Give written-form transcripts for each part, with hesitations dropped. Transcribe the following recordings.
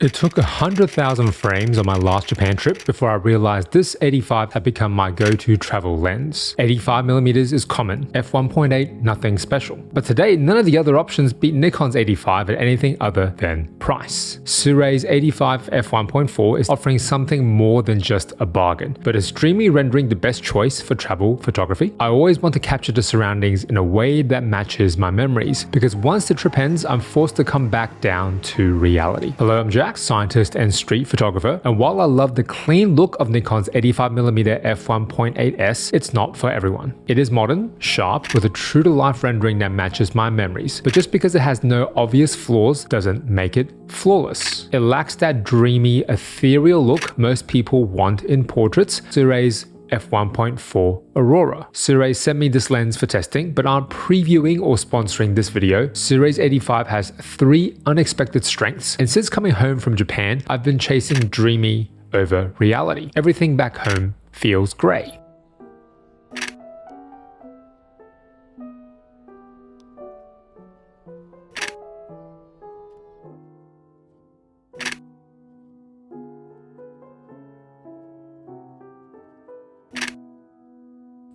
It took 100,000 frames on my last Japan trip before I realized this 85 had become my go-to travel lens. 85mm is common, f1.8 nothing special. But today, none of the other options beat Nikon's 85 at anything other than price. Sirai's 85 f1.4 is offering something more than just a bargain, but is dreamy rendering the best choice for travel photography. I always want to capture the surroundings in a way that matches my memories, because once the trip ends, I'm forced to come back down to reality. Hello, I'm Jack, scientist and street photographer, and while I love the clean look of Nikon's 85mm f1.8s, it's not for everyone. It is modern, sharp, with a true-to-life rendering that matches my memories, but just because it has no obvious flaws doesn't make it flawless. It lacks that dreamy, ethereal look most people want in portraits. Sirai's f1.4 Aurora. Sirai sent me this lens for testing, but aren't previewing or sponsoring this video. Sirai's 85 has 3 unexpected strengths, and since coming home from Japan, I've been chasing dreamy over reality. Everything back home feels grey.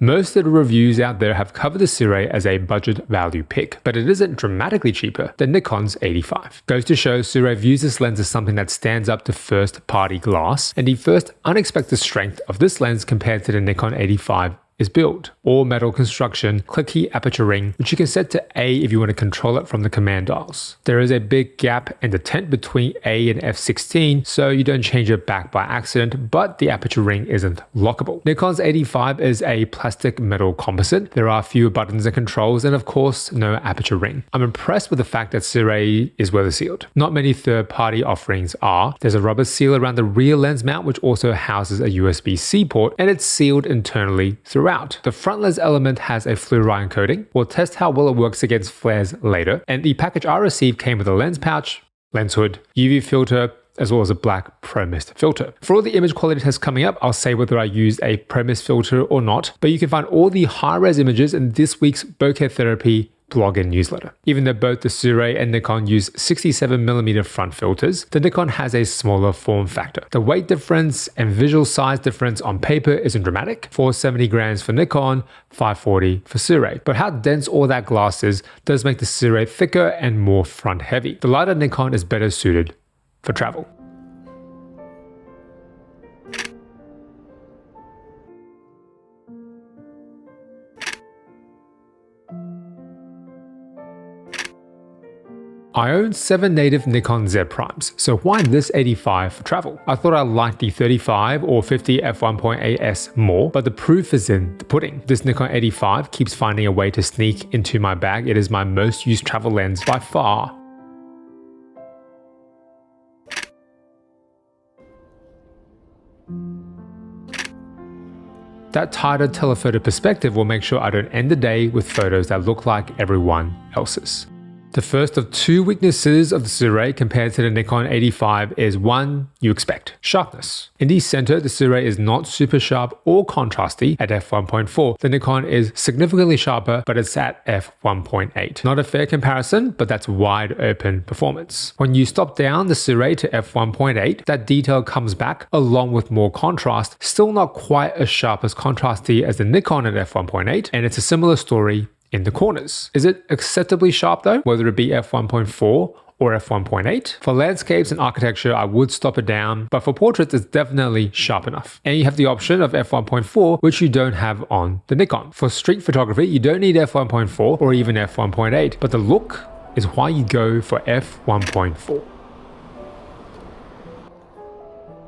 Most of the reviews out there have covered the Sirai as a budget value pick, but it isn't dramatically cheaper than Nikon's 85. Goes to show Sirai views this lens as something that stands up to first-party glass, and the first unexpected strength of this lens compared to the Nikon 85 is build. All metal construction, clicky aperture ring, which you can set to A if you want to control it from the command dials. There is a big gap in the tent between A and f16, so you don't change it back by accident, but the aperture ring isn't lockable. Nikon's 85 is a plastic metal composite. There are fewer buttons and controls, and of course, no aperture ring. I'm impressed with the fact that Sirai is weather sealed. Not many third-party offerings are. There's a rubber seal around the rear lens mount, which also houses a USB-C port, and it's sealed internally throughout. The front lens element has a fluorine coating. We'll test how well it works against flares later. And the package I received came with a lens pouch, lens hood, UV filter, as well as a black ProMist filter. For all the image quality tests coming up, I'll say whether I used a ProMist filter or not, but you can find all the high-res images in this week's Bokeh Therapy blog and newsletter. Even though both the Sirai and Nikon use 67mm front filters, the Nikon has a smaller form factor. The weight difference and visual size difference on paper isn't dramatic, 470 grams for Nikon, 540 for Sirai. But how dense all that glass is does make the Sirai thicker and more front heavy. The lighter Nikon is better suited for travel. I own 7 native Nikon Z primes, so why this 85 for travel? I thought I liked the 35 or 50 f1.8s more, but the proof is in the pudding. This Nikon 85 keeps finding a way to sneak into my bag. It is my most used travel lens by far. That tighter telephoto perspective will make sure I don't end the day with photos that look like everyone else's. The first of 2 weaknesses of the Sirai compared to the Nikon 85 is one you expect: sharpness. In the center, the Sirai is not super sharp or contrasty at f1.4. The Nikon is significantly sharper, but it's at f1.8. Not a fair comparison, but that's wide open performance. When you stop down the Sirai to f1.8, that detail comes back along with more contrast, still not quite as sharp as contrasty as the Nikon at f1.8, and it's a similar story in the corners. Is it acceptably sharp though, whether it be f1.4 or f1.8? For landscapes and architecture, I would stop it down, but for portraits, it's definitely sharp enough. And you have the option of f1.4, which you don't have on the Nikon. For street photography, you don't need f1.4 or even f1.8, but the look is why you go for f1.4.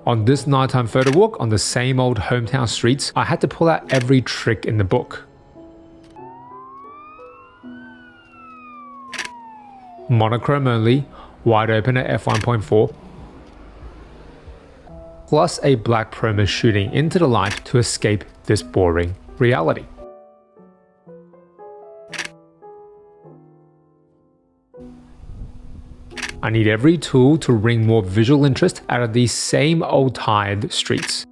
On this nighttime photo walk on the same old hometown streets, I had to pull out every trick in the book. Monochrome only, wide open at f1.4, plus a black ProMist shooting into the light to escape this boring reality. I need every tool to wring more visual interest out of these same old tired streets.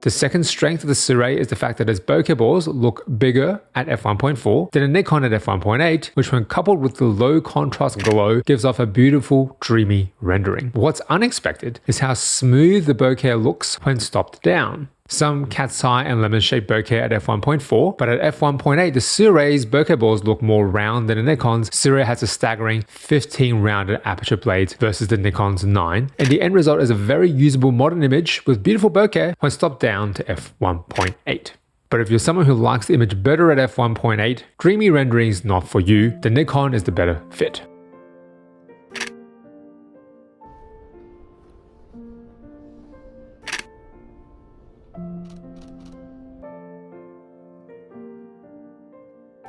The second strength of the Sirui is the fact that its bokeh balls look bigger at f1.4 than a Nikon at f1.8, which when coupled with the low contrast glow gives off a beautiful, dreamy rendering. What's unexpected is how smooth the bokeh looks when stopped down. Some cat's eye and lemon-shaped bokeh at f1.4, but at f1.8 the Sirui's bokeh balls look more round than the Nikon's. Sirui has a staggering 15 rounded aperture blades versus the Nikon's 9, and the end result is a very usable modern image with beautiful bokeh when stopped down to f1.8. But if you're someone who likes the image better at f1.8, dreamy rendering is not for you, the Nikon is the better fit.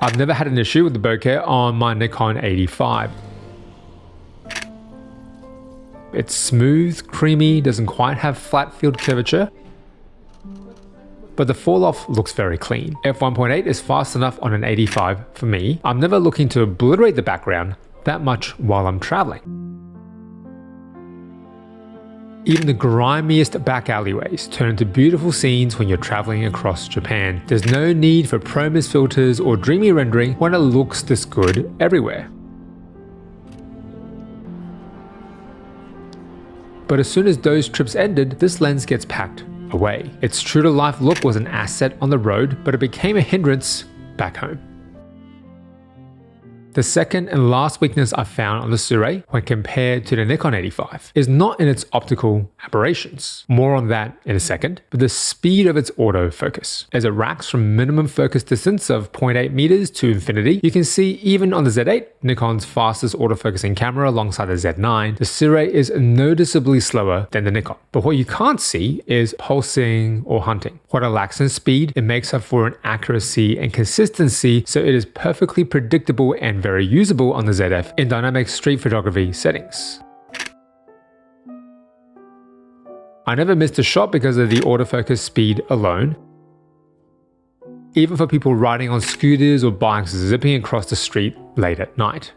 I've never had an issue with the bokeh on my Nikon 85. It's smooth, creamy, doesn't quite have flat field curvature, but the fall off looks very clean. f1.8 is fast enough on an 85 for me. I'm never looking to obliterate the background that much while I'm traveling. Even the grimiest back alleyways turn into beautiful scenes when you're traveling across Japan. There's no need for ProMIS filters or dreamy rendering when it looks this good everywhere. But as soon as those trips ended, this lens gets packed away. Its true-to-life look was an asset on the road, but it became a hindrance back home. The second and last weakness I found on the Sirui when compared to the Nikon 85 is not in its optical aberrations. More on that in a second, but the speed of its autofocus. As it racks from minimum focus distance of 0.8 meters to infinity, you can see even on the Z8, Nikon's fastest autofocusing camera alongside the Z9, the Sirui is noticeably slower than the Nikon. But what you can't see is pulsing or hunting. What it lacks in speed, it makes up for in accuracy and consistency, so it is perfectly predictable and very usable on the ZF in dynamic street photography settings. I never missed a shot because of the autofocus speed alone. Even for people riding on scooters or bikes zipping across the street late at night.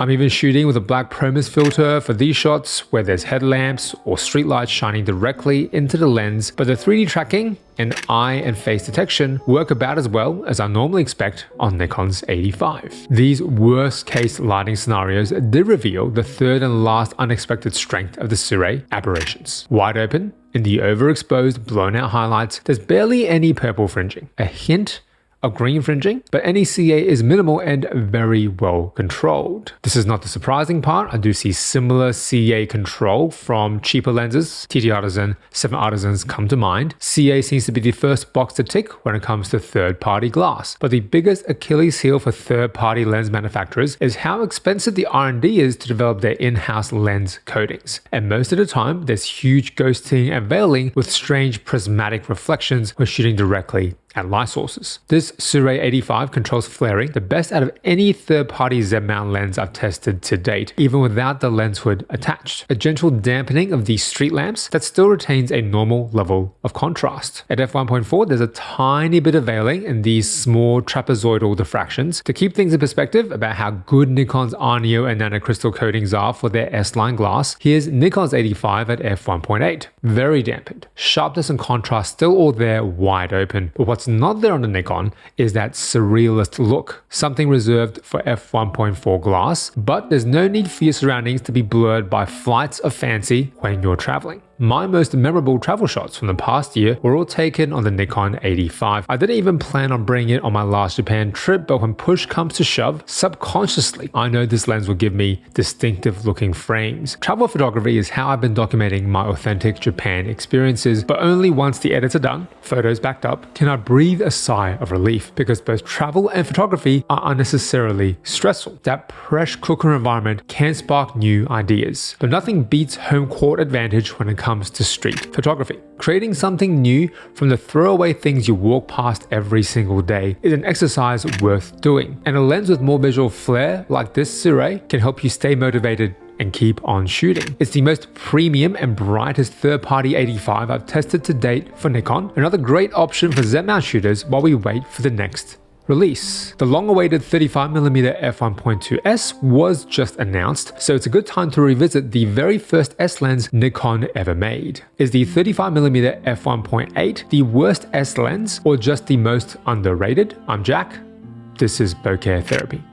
I'm even shooting with a black ProMIS filter for these shots where there's headlamps or streetlights shining directly into the lens, but the 3D tracking and eye and face detection work about as well as I normally expect on Nikon's 85. These worst case lighting scenarios did reveal the third and last unexpected strength of the Sirui aberrations. Wide open, in the overexposed blown out highlights, there's barely any purple fringing. A hint of green fringing, but any CA is minimal and very well controlled. This is not the surprising part. I do see similar CA control from cheaper lenses. TT Artisan, 7 Artisans come to mind. CA seems to be the first box to tick when it comes to third-party glass, but the biggest Achilles heel for third-party lens manufacturers is how expensive the R&D is to develop their in-house lens coatings. And most of the time, there's huge ghosting and veiling with strange prismatic reflections when shooting directly at light sources. This Sirui 85 controls flaring the best out of any third-party Z-mount lens I've tested to date, even without the lens hood attached. A gentle dampening of these street lamps that still retains a normal level of contrast. At f1.4, there's a tiny bit of veiling in these small trapezoidal diffractions. To keep things in perspective about how good Nikon's Arneo and nanocrystal coatings are for their S-line glass, here's Nikon's 85 at f1.8. Very dampened. Sharpness and contrast still all there, wide open. But what's not there on the Nikon is that surrealist look, something reserved for f1.4 glass, but there's no need for your surroundings to be blurred by flights of fancy when you're traveling. My most memorable travel shots from the past year were all taken on the Nikon 85. I didn't even plan on bringing it on my last Japan trip, but when push comes to shove, subconsciously, I know this lens will give me distinctive looking frames. Travel photography is how I've been documenting my authentic Japan experiences, but only once the edits are done, photos backed up, can I breathe a sigh of relief, because both travel and photography are unnecessarily stressful. That press cooker environment can spark new ideas, but nothing beats home court advantage when it comes to street photography. Creating something new from the throwaway things you walk past every single day is an exercise worth doing, and a lens with more visual flair like this Sirui can help you stay motivated and keep on shooting. It's the most premium and brightest third-party 85 I've tested to date for Nikon. Another great option for Z-mount shooters while we wait for the next Release. The long-awaited 35mm f1.2s was just announced, so it's a good time to revisit the very first S lens Nikon ever made. Is the 35mm f1.8 the worst S lens or just the most underrated? I'm Jack. This is Bokeh Therapy.